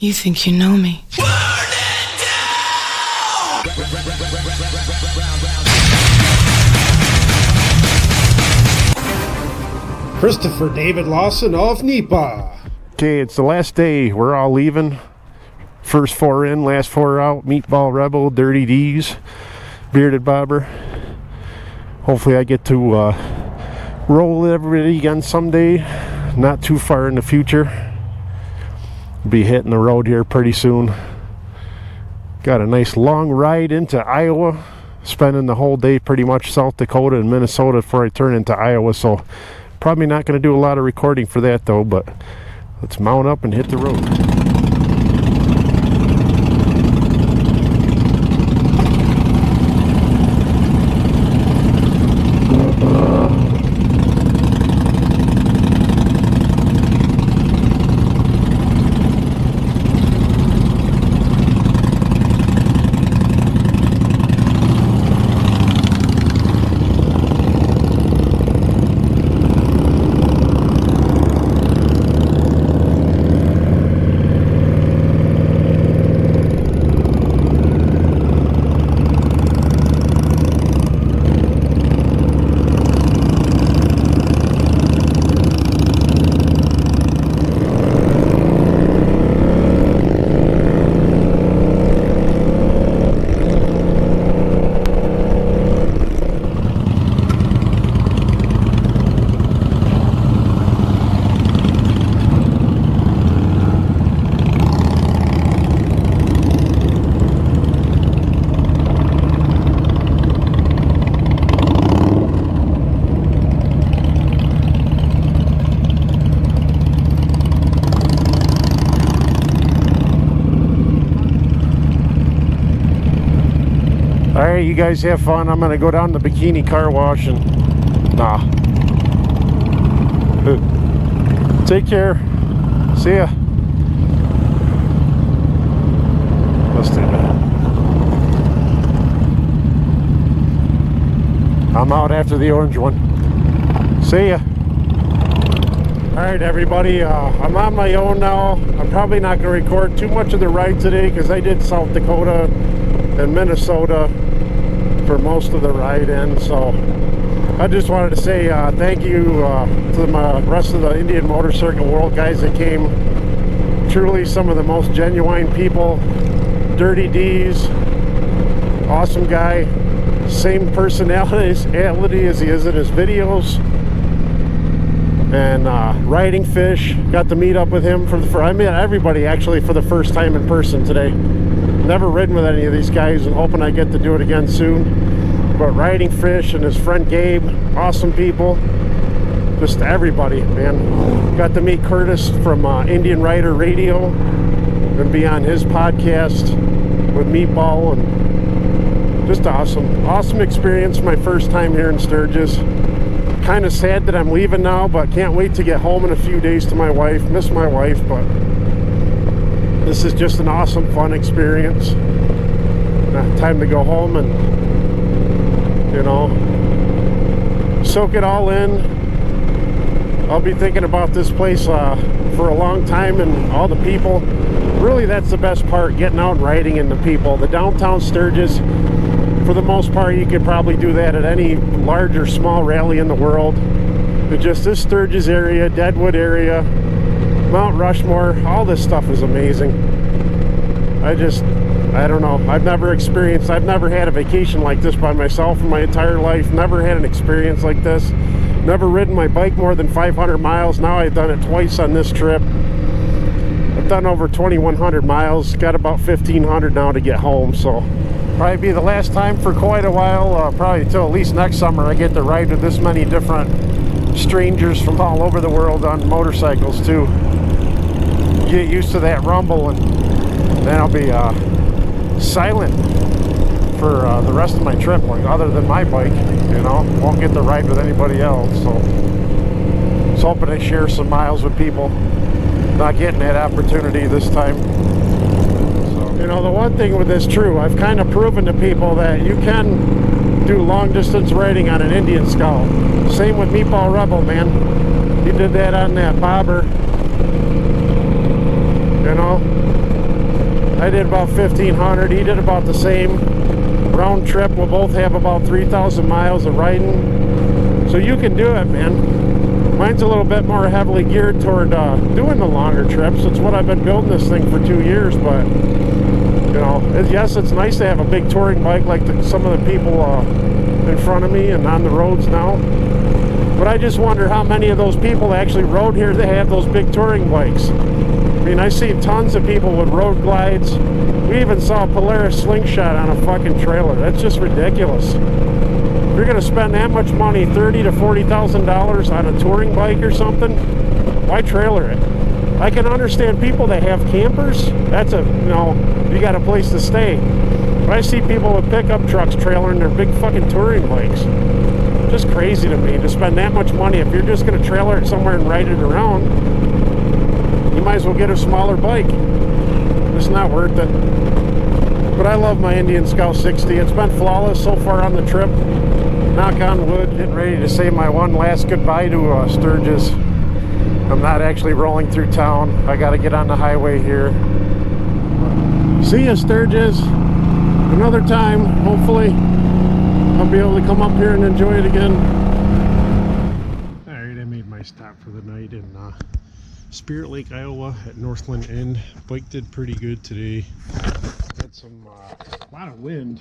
You think you know me? Christopher David Lawson of Nipa. Okay, it's the last day. We're all leaving. First four in, last four out. Meatball Rebel, Dirty D's, Bearded Bobber. Hopefully I get to roll with everybody again someday. Not too far in the future. Be hitting the road here pretty soon. Got a nice long ride into Iowa. Spending the whole day pretty much South Dakota and Minnesota before I turn into Iowa. So probably not going to do a lot of recording for that though. But let's mount up and hit the road. Alright, you guys have fun. I'm gonna go down to the Bikini Car Wash and take care. See ya. Let's do that. I'm out after the orange one. See ya. Alright everybody, I'm on my own now. I'm probably not going to record too much of the ride today because I did South Dakota and Minnesota for most of the ride in. So I just wanted to say thank you to the rest of the Indian motorcycle world guys that came. Truly some of the most genuine people. Dirty D's, awesome guy, same personality as he is in his videos. And riding fish, got to meet up with him I met everybody actually for the first time in person today. Never ridden with any of these guys and hoping I get to do it again soon. But riding fish and his friend Gabe, awesome people. Just everybody, man. Got to meet Curtis from Indian Rider Radio and be on his podcast with Meatball, and just awesome experience. My first time here in Sturgis. Kind of sad that I'm leaving now, but can't wait to get home in a few days to my wife. Miss my wife, but this is just an awesome, fun experience. Time to go home and, you know, soak it all in. I'll be thinking about this place for a long time, and all the people. Really, that's the best part, getting out and riding into people. The downtown Sturgis, for the most part, you could probably do that at any large or small rally in the world. But just this Sturgis area, Deadwood area, Mount Rushmore, all this stuff is amazing. I don't know. I've never had a vacation like this by myself in my entire life. Never had an experience like this. Never ridden my bike more than 500 miles. Now I've done it twice on this trip. I've done over 2,100 miles. Got about 1,500 now to get home, so probably be the last time for quite a while, probably until at least next summer I get to ride with this many different strangers from all over the world on motorcycles too. Get used to that rumble, and then I'll be silent for the rest of my trip, like other than my bike, you know. Won't get to ride with anybody else, so just hoping to share some miles with people. Not getting that opportunity this time. You know, the one thing with this true, I've kind of proven to people that you can do long distance riding on an Indian Scout. Same with Meatball Rebel, man. He did that on that bobber. You You know, I did about 1,500. He did about the same. Round trip, we'll both have about 3,000 miles of riding. So you can do it, man. Mine's a little bit more heavily geared toward doing the longer trips. It's what I've been building this thing for 2 years, but you know, yes, it's nice to have a big touring bike like some of the people in front of me and on the roads now. But I just wonder how many of those people actually rode here that have those big touring bikes. I mean, I've seen tons of people with road glides. We even saw a Polaris slingshot on a fucking trailer. That's just ridiculous. If you're gonna spend that much money, $30,000 to $40,000 on a touring bike or something, why trailer it? I can understand people that have campers. That's a, you know, you got a place to stay. But I see people with pickup trucks trailering their big fucking touring bikes. Just crazy to me to spend that much money. If you're just gonna trailer it somewhere and ride it around, you might as well get a smaller bike. It's not worth it. But I love my Indian Scout 60. It's been flawless so far on the trip. Knock on wood. Getting ready to say my one last goodbye to Sturgis. I'm not actually rolling through town. I got to get on the highway here. See ya, Sturgis. Another time, hopefully, I'll be able to come up here and enjoy it again. Alright, I made my stop for the night in Spirit Lake, Iowa at Northland Inn. Bike did pretty good today. Had some, a lot of wind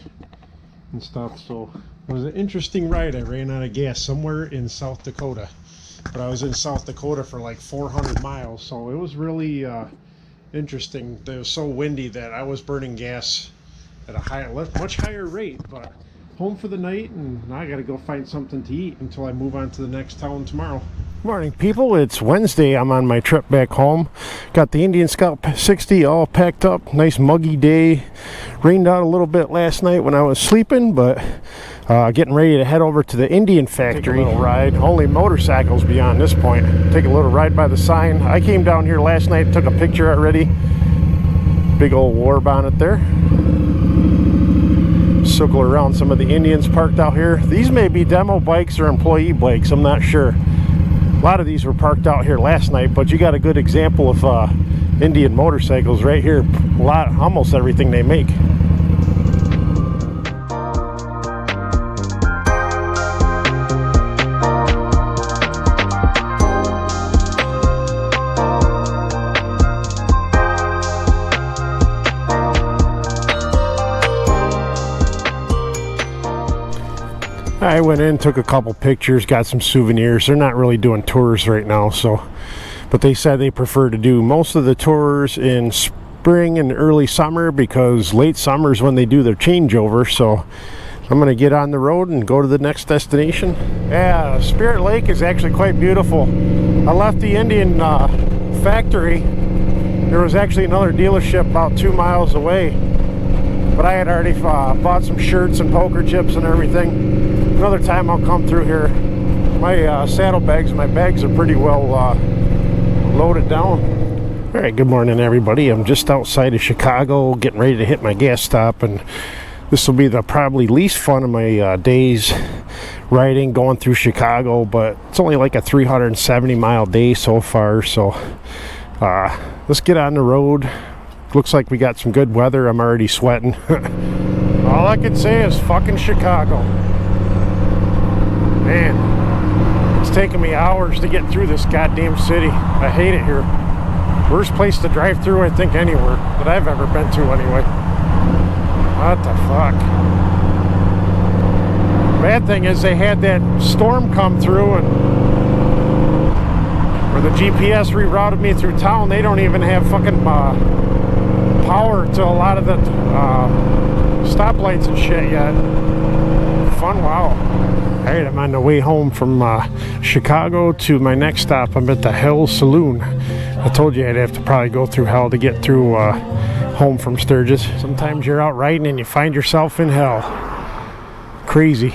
and stuff, so it was an interesting ride. I ran out of gas somewhere in South Dakota. But I was in South Dakota for like 400 miles, so it was really interesting. It was so windy that I was burning gas at a much higher rate. But home for the night, and now I gotta go find something to eat until I move on to the next town tomorrow. Morning, people. It's Wednesday. I'm on my trip back home. Got the Indian Scout 60 all packed up. Nice muggy day. Rained out a little bit last night when I was sleeping, but getting ready to head over to the Indian factory. Take a little ride. Only motorcycles beyond this point. Take a little ride by the sign. I came down here last night, took a picture already. Big old war bonnet there. Circle around some of the Indians parked out here. These may be demo bikes or employee bikes. I'm not sure. A lot of these were parked out here last night, but you got a good example of Indian motorcycles right here. Almost everything they make. I went in, took a couple pictures, got some souvenirs. They're not really doing tours right now, but they said they prefer to do most of the tours in spring and early summer, because late summer is when they do their changeover. So I'm gonna get on the road and go to the next destination. Yeah, Spirit Lake is actually quite beautiful. I left the Indian factory. There was actually another dealership about 2 miles away, but I had already bought some shirts and poker chips and everything. Another time I'll come through here. My saddlebags, my bags are pretty well loaded down. All right, good morning, everybody. I'm just outside of Chicago, getting ready to hit my gas stop, and this will be the probably least fun of my days riding, going through Chicago, but it's only like a 370 mile day so far, so let's get on the road. Looks like we got some good weather. I'm already sweating. All I can say is fucking Chicago. Man, it's taking me hours to get through this goddamn city. I hate it here. Worst place to drive through, I think, anywhere that I've ever been to anyway. What the fuck? Bad thing is they had that storm come through, and where the GPS rerouted me through town, they don't even have fucking power to a lot of the stoplights and shit yet. Fun, wow. Alright, I'm on the way home from Chicago to my next stop. I'm at the Hell Saloon. I told you I'd have to probably go through hell to get through home from Sturgis. Sometimes you're out riding and you find yourself in hell. Crazy.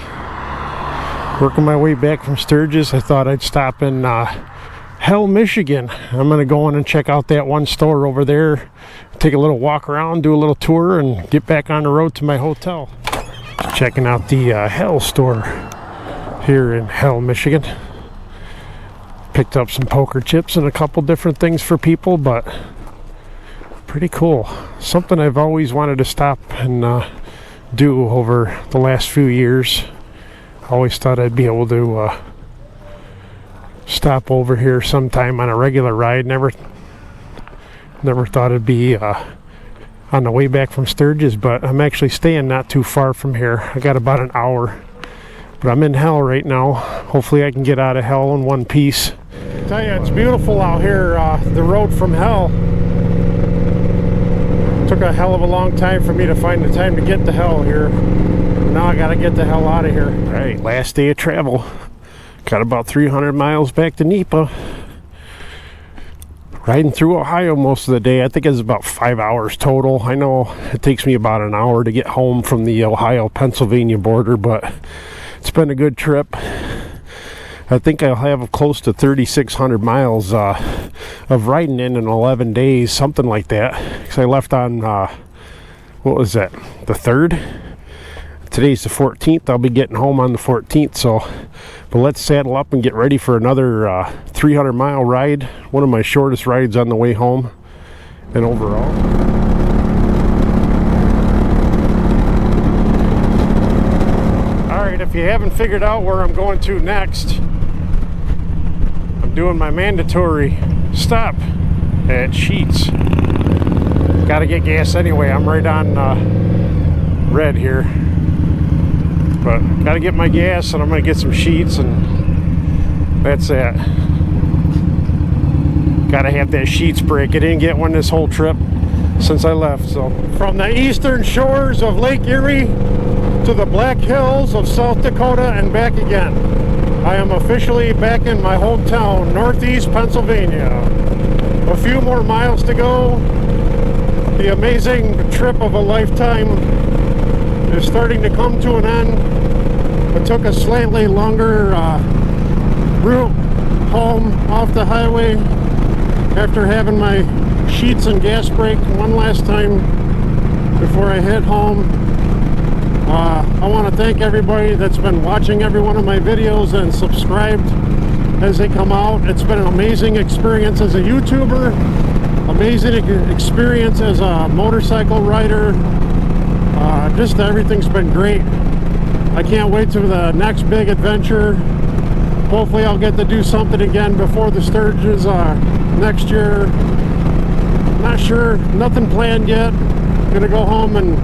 Working my way back from Sturgis, I thought I'd stop in Hell, Michigan. I'm going to go in and check out that one store over there, take a little walk around, do a little tour, and get back on the road to my hotel. Checking out the Hell store here in Hell, Michigan. Picked up some poker chips and a couple different things for people, but pretty cool. Something I've always wanted to stop and do over the last few years. I always thought I'd be able to stop over here sometime on a regular ride. Never thought it'd be on the way back from Sturgis, but I'm actually staying not too far from here. I got about an hour, but I'm in hell right now. Hopefully I can get out of hell in one piece. I tell you, it's beautiful out here. The road from hell. Took a hell of a long time for me to find the time to get to hell here. Now I gotta get the hell out of here. All right, last day of travel. Got about 300 miles back to Nipa. Riding through Ohio most of the day. I think it's about 5 hours total. I know it takes me about an hour to get home from the Ohio-Pennsylvania border, but it's been a good trip. I think I'll have close to 3,600 miles of riding in 11 days, something like that. Because I left on, what was that, the 3rd? Today's the 14th. I'll be getting home on the 14th, so, but let's saddle up and get ready for another 300-mile ride. One of my shortest rides on the way home and overall. Alright, if you haven't figured out where I'm going to next, I'm doing my mandatory stop at Sheets. Gotta get gas anyway. I'm right on red here. But gotta get my gas, and I'm gonna get some Sheets, and that's that. Gotta have that Sheets break. I didn't get one this whole trip since I left. So from the eastern shores of Lake Erie to the Black Hills of South Dakota and back again, I am officially back in my hometown, Northeast Pennsylvania. A few more miles to go. The amazing trip of a lifetime is starting to come to an end. It took a slightly longer route home off the highway after having my Sheets and gas break one last time before I head home. I want to thank everybody that's been watching every one of my videos and subscribed as they come out. It's been an amazing experience as a YouTuber, amazing experience as a motorcycle rider. Just everything's been great. I can't wait to the next big adventure. Hopefully I'll get to do something again before the Sturgis next year. Not sure, nothing planned yet. Gonna go home and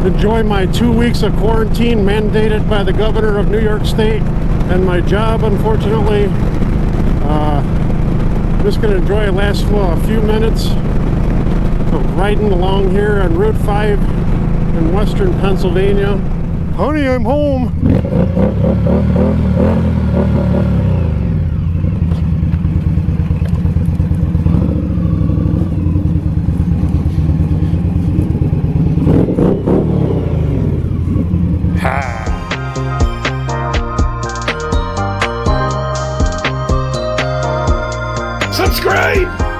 enjoy my 2 weeks of quarantine mandated by the governor of New York State and my job, unfortunately. Just gonna enjoy the last few minutes of riding along here on Route 5 in western Pennsylvania. Honey, I'm home. Subscribe!